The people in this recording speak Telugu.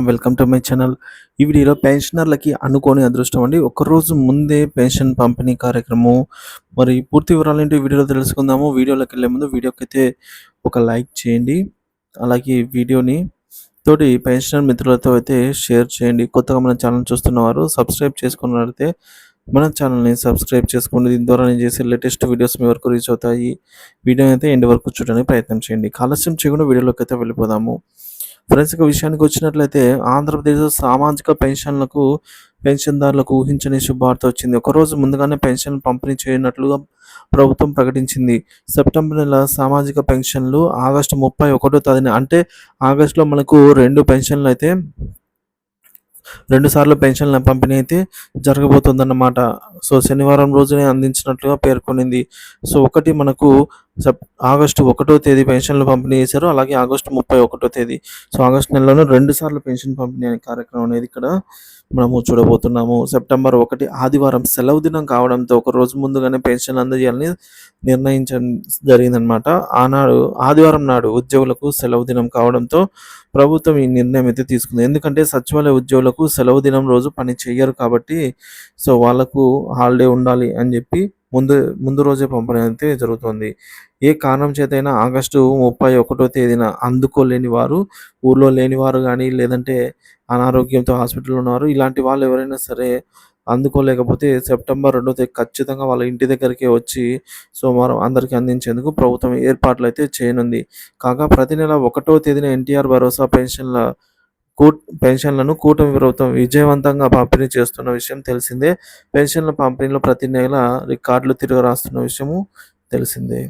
Welcome to my channel. ఈ వీడియోలో పెన్షనర్లకి అనుకోని అదృష్టం అండి. ఒకరోజు ముందే పెన్షన్ పంపిణీ కార్యక్రమం. మరి పూర్తి వివరాలేంటో ఈ వీడియోలో తెలుసుకుందాము. వీడియోలోకి వెళ్ళే ముందు వీడియోకైతే ఒక లైక్ చేయండి. అలాగే ఈ వీడియోని తోటి పెన్షనర్ మిత్రులతో అయితే షేర్ చేయండి. కొత్తగా మన ఛానల్ చూస్తున్నవారు సబ్స్క్రైబ్ చేసుకున్నట్లయితే మన ఛానల్ని సబ్స్క్రైబ్ చేసుకోండి. దీని ద్వారా నేను చేసే లేటెస్ట్ వీడియోస్ మీ వరకు రీచ్ అవుతాయి. వీడియోని అయితే ఎండ్ వరకు చూడడానికి ప్రయత్నం చేయండి. ఆలస్యం చేయకుండా వీడియోలోకి అయితే వెళ్ళిపోదాము. ఫ్రెండ్స్, ఇక విషయానికి వచ్చినట్లయితే ఆంధ్రప్రదేశ్‌లో సామాజిక పెన్షన్‌దారులకు ఊహించని శుభవార్త వచ్చింది. ఒకరోజు ముందుగానే పెన్షన్‌లు పంపిణీ చేయనున్నట్లుగా ప్రభుత్వం ప్రకటించింది. సెప్టెంబర్ నెల సామాజిక పెన్షన్‌లు ఆగస్టు 31 తేదీన, అంటే ఆగస్టులో మనకు 2 పెన్షన్‌లయితే 2 సార్లు పెన్షన్‌ల పంపిణీ అయితే జరగబోతుందన్నమాట. సో, శనివారం రోజునే అందించినట్లుగా పేర్కొనింది. సో, ఒకటి మనకు సెప్ ఆగస్టు 1 తేదీ పెన్షన్‌లు పంపిణీ చేశారు. అలాగే ఆగస్టు 31 తేదీ. సో, ఆగస్టు నెలలోనే 2 సార్లు పెన్షన్ పంపిణీ అనే కార్యక్రమం అనేది ఇక్కడ మనము చూడబోతున్నాము. సెప్టెంబర్ 1 ఆదివారం సెలవు దినం కావడంతో ఒకరోజు ముందుగానే పెన్షన్‌లు అందజేయాలని నిర్ణయించడం జరిగిందనమాట. ఆదివారం నాడు ఉద్యోగులకు సెలవు దినం కావడంతో ప్రభుత్వం ఈ నిర్ణయం అయితే తీసుకుంది. ఎందుకంటే సచివాలయ ఉద్యోగులకు సెలవు దినం రోజు పని చెయ్యరు కాబట్టి, సో, వాళ్ళకు హాలిడే ఉండాలి అని చెప్పి ముందు రోజే పంపడం అయితే జరుగుతుంది. ఏ కారణం చేతైనా ఆగస్టు 31 తేదీన అందుకోలేని వారు, ఊర్లో లేనివారు కానీ, లేదంటే అనారోగ్యంతో హాస్పిటల్‌లో ఉన్నవారు, ఇలాంటి వాళ్ళు ఎవరైనా సరే అందుకోలేకపోతే సెప్టెంబర్ 2 తేదీ ఖచ్చితంగా వాళ్ళ ఇంటి దగ్గరికే వచ్చి సోమవారం అందరికీ అందించేందుకు ప్రభుత్వం ఏర్పాట్లయితే చేయనుంది. కాగా ప్రతి నెల 1 తేదీన ఎన్టీఆర్ భరోసా పెన్షన్లను కూటమి ప్రభుత్వం విజయవంతంగా పంపిణీ చేస్తున్న విషయం తెలిసిందే. పెన్షన్ల పంపిణీలో ప్రతి నెల రికార్డులు తిరగరాస్తున్న విషయము తెలిసిందే.